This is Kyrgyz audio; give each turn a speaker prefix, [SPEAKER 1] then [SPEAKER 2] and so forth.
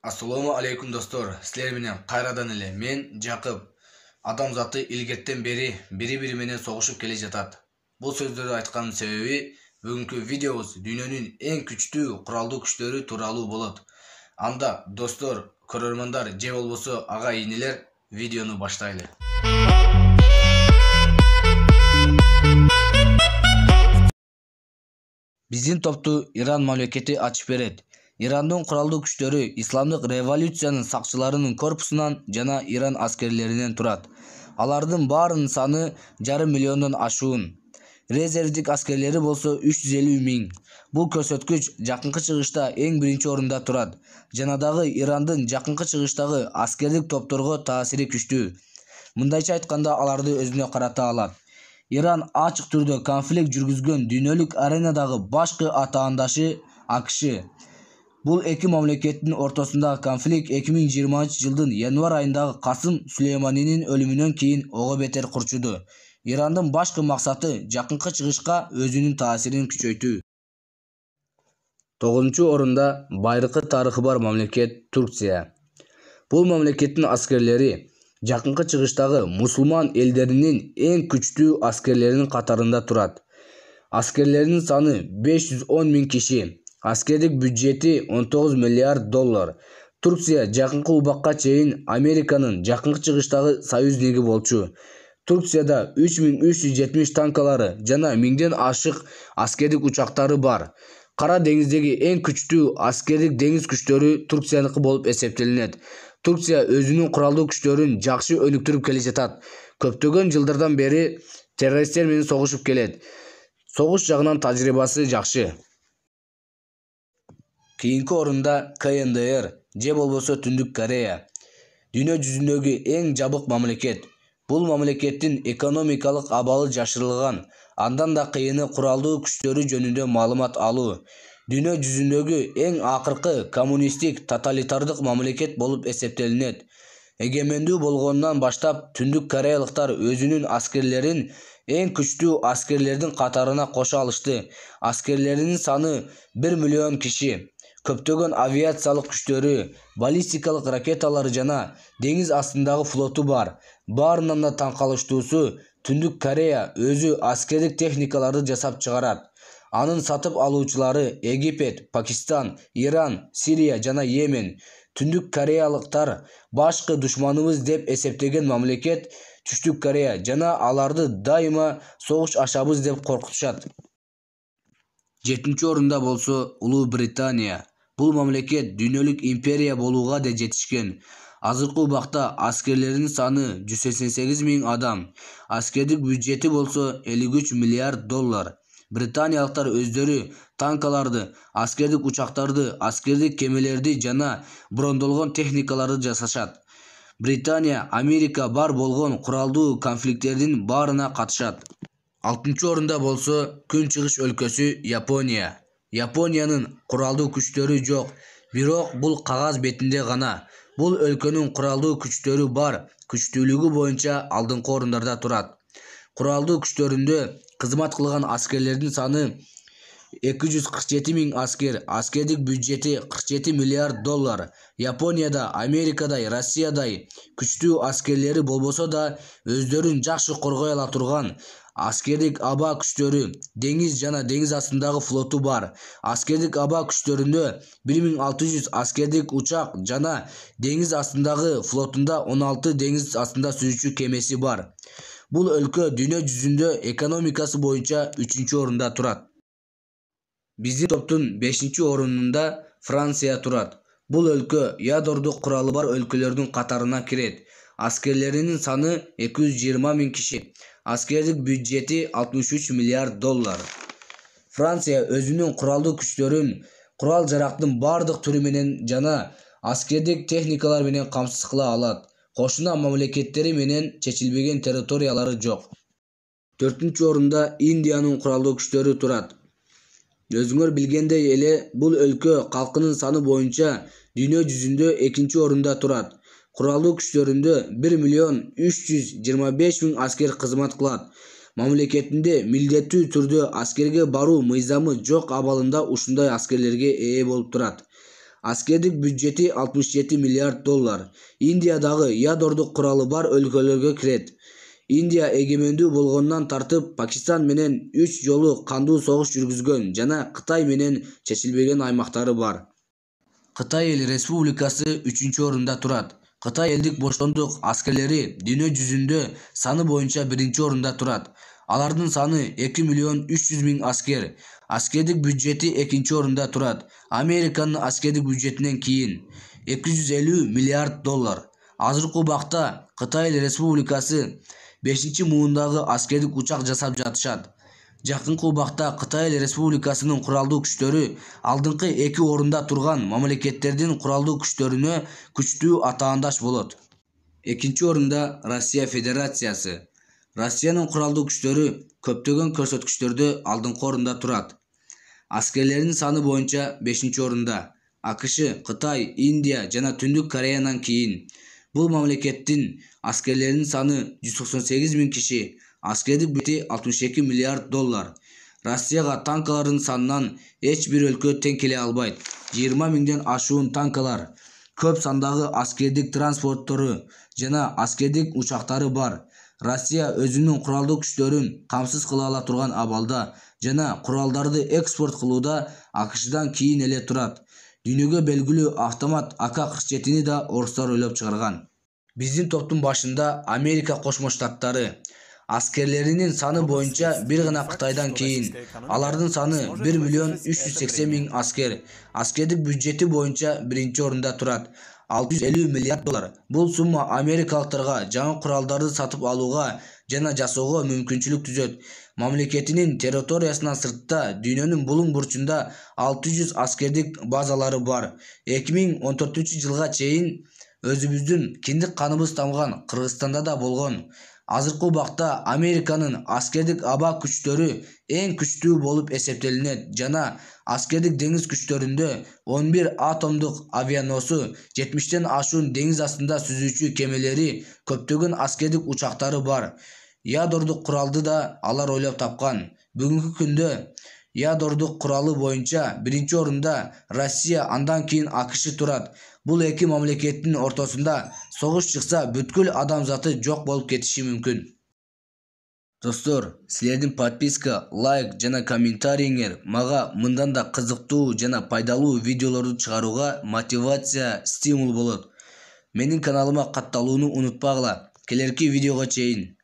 [SPEAKER 1] Assalomu alaykum dostlar. Sizlar bilan qayradan ele. Men Jaqib. Adam zаты ilgertten beri biri menен soguşup kele жатат. Bu sözleri aytkanın sebebi bugünkü videomuz dünyanın en küçtүү kurallı күчтөрү тууралуу болот. Анда достор, көрөрмандар же болбосо ага ийнелер видеону баштайлы. Биздин топту Иран мамлекети ачып берет. İran'ın kurallı güçleri İslamlık revolütsiyanın sakçılarının korpusundan jana İran askerlerinden turat. Alardın barının sanı jarım milyondan aşuun. Rezervdik askerleri bolsa 350 ming. Bu körsötküç jakınкы чыгышта эң birinci orunda turat. Janadagı İran'dın jakınкы чыгыштагы askerlik toptorgo taasiri күчтүү. Мындайча айтканда аларды өзүнө карата алат. İran açık түрдө konflikt жүргүзгөн дүйнөлүк аренадагы башкы атаандашы AQŞ. Бұл эки мамлекеттин ортосундагы конфликт 2020 жылдын январ айындагы Касым Сүлейманинин өлүмүнөн кийин ого бетер курчуду. Ирандын башкы максаты жакынкы чыгышка өзүнүн таасирин күчөйтүү. 9 орунда байракы тарыхы бар мамлекет Турция. Бул мамлекеттин аскерлери жакынкы чыгыштагы мусулман элдеринин эң күчтүү аскерлеринин катарында турат. Аскерлеринин саны 510 миң киши. Askerlik büdjeti 19 milyar dollar. Turkiya jakынкы убакка чейин Американын жакынкы чыгыштагы союзники болчу. Туркияда 3370 танкалары жана 1000ден ашык аскердик учактары бар. Кара деңиздеги эң күчтүү аскердик деңиз күчтөрү Туркияныкы болуп эсептелинет. Туркия өзүнүн куралдуу күчтөрүн жакшы өнүктүрүп келе жатат. Көптөгөн жылдардан бери террористтер менен согушуп келет. Согуш жагынан тажрыйбасы жакшы. Keyinki orunda KNDR je bolboso Түндүк Корея. Дүйнө жүзүндөгү эң жабык мамлекет. Бул мамлекеттин экономикалык абалы жашырылган, андан да кыйыны куралдуу күчтөрү жөнүндө маалымат алуу. Дүйнө жүзүндөгү эң акыркы коммунисттик тоталитардык мамлекет болуп эсептелинет. Эгемендүү болгонунан баштап Түндүк Кореялыктар өзүнүн аскерлерин эң күчтүү аскерлердин катарына кошо алышты. Аскерлеринин саны 1 миллион киши. Көптөгөн авиациялык күчтөрү, баллистикалык ракеталары жана деңиз астындагы флоту бар. Баарынан да таң калыштуусу Түндүк Корея өзү аскердик техникаларды жасап чыгарат. Анын сатып алуучулары Египет, Пакистан, Иран, Сирия жана Йемен. Түндүк Кореялыктар башкы душманыбыз деп эсептеген мамлекет Түштүк Корея жана аларды дайыма согуш ашабыз деп коркутушат. 7 орунда болсо Улуу Британия. Бул мамлекет дүйнөлүк империя болууга да жетишкен. Азыркы убакта аскерлеринин саны 188 миң адам. Аскердик бюджети болсо 53 миллиард доллар. Британиялыктар өздөрү танкаларды, аскердик учактарды, аскердик кемелерди жана брондолгон техникаларды жасашат. Британия, Америка бар болгон куралдуу конфликттердин баарына катышат. 6 орунда болсо Күнчыгыш өлкөсү Япония. Япониянын куралдуу күчтөрү жок, бирок бул кагаз бетинде гана. Бул өлкөнүн куралдуу күчтөрү бар, күчтүүлүгү боюнча алдыңкы орундарда турат. Куралдуу күчтөрүндө кызмат кылган аскерлердин саны 247 миң аскер, аскердик бюджети 47 миллиард доллар. Японияда, Америкадай, Россиядай күчтүү аскерлери болбосо да өздөрүн жакшы коргой ала турган аскердик аба күчтөрү, деңиз жана деңиз астындагы флоту бар. Аскердик аба күчтөрүндө 1600 аскердик учак жана деңиз астындагы флотунда 16 деңиз астында сүзүүчү кемеси бар. Бул өлкө дүйнө жүзүндө экономикасы боюнча 3 орунда турат. Биздин топтун 5 орунунда Франция турат. Бул өлкө ядордук куралы бар өлкөлөрдүн катарына кирет. Аскерлеринин саны 220 миң киши. Аскердик бюджети 63 миллиард доллар. Франция өзүнүн куралдуу күчтөрүн курал жарактын бардык түрү менен жана аскердик техникалар менен камсыз кыла алат. Кошуна мамлекеттери менен чечилбеген территориялары жок. 4 орунда Индиянын куралдуу күчтөрү турат. Өзүңөр билгендей эле бул өлкө калкынын саны боюнча дүйнө жүзүндө 2 орунда турат. Куралдуу күчтөрүндө 1 миллион 325 миң аскер кызмат кылат. Мамлекетинде милдеттүү түрдө аскерге баруу мыйзамы жок абалында ушундай аскерлерге ээ болуп турат. Аскердик бюджети 67 миллиард доллар. Индиядагы ядордук куралы бар өлкөлөргө кирет. Индия эгемендүү болгондон тартып Пакистан менен 3 жолу кандуу согуш жүргүзгөн жана Кытай менен чечилбеген аймактары бар. Кытай Эл Республикасы 3-орунда турат. Кытай элдик боштондук аскерлери дүйнө жүзүндө саны боюнча 1-орунда турат. Алардын саны 2 миллион 300 миң аскер. Аскердик бюджети 2-орунда турат. Американын аскердик бюджетинен кийин 250 миллиард доллар. Азыркы убакта Кытай Эл Республикасы 5-муундагы аскердик учак жасап жатышат. Жакынкы убакта Кытай Эл Республикасынын куралдуу күчтөрү алдыңкы 2 орунда турган мамлекеттердин куралдуу күчтөрүнө күчтүү атаандаш болот. 2-орунда Россия Федерациясы. Россиянын куралдуу күчтөрү көптөгөн көрсөткүчтөрдө алдыңкы орунда турат. Аскерлердин саны боюнча 5-орунда. АКШ, Кытай, Индия жана Түндүк Кореянан кийин. Бул мамлекеттин аскерлеринин саны 198 миң киши. Аскердик бюджети 62 миллиард доллар. Россияга танкалардын санынан эч бир өлкө тең келе албайт. 20 миңден ашуун танкалар, көп сандагы аскердик транспорттору жана аскердик учактары бар. Россия өзүнүн куралдуу күчтөрүн камсыз кыла ала турган абалда жана куралдарды экспорт кылууда АКШдан кийин эле турат. Дүйнөгө белгилүү автомат АК-47-ни да орустар ойлоп чыгарган. Биздин топтун башында Америка Кошмо Штаттары. Аскерлеринин саны боюнча бир гана Кытайдан кийин. Алардын саны 1 миллион 380 миң аскер. Аскердик бюджети боюнча 1-орунда турат. 650 миллиард доллар. Бул сумма америкалыктарга жаңы куралдарды сатып алууга жана жасоого мүмкүнчүлүк түзөт. Мамлекетинин территориясынан сыртта дүйнөнүн булуң бурчунда 600 аскердик базалары бар. 2014-жылга чейин өзүбүздүн киндик каныбыз тамган Кыргызстанда да болгон. Азыркы убакта Американын аскердик аба күчтөрү эң күчтүү болуп эсептелинет жана аскердик деңиз күчтөрүндө 11 атомдук авианосу, 70тен ашуун деңиз астында сүзүүчү кемелери, көптөгөн аскердик учактары бар. Ядордук куралды да алар ойлоп тапкан. Бүгүнкү күндө ядордук куралы боюнча 1-орунда Россия, андан кийин АКШ турат. Бул эки мамлекеттин ортосунда согуш чыкса бүткүл адамзаты жок болуп кетиши мүмкүн. Достор, силердин подписка, лайк жана комментарийиңер мага мындан да кызыктуу жана пайдалуу видеолорду чыгарууга мотивация, стимул болот. Менин каналыма катталууну унутпагыла. Келерки видеого чейин.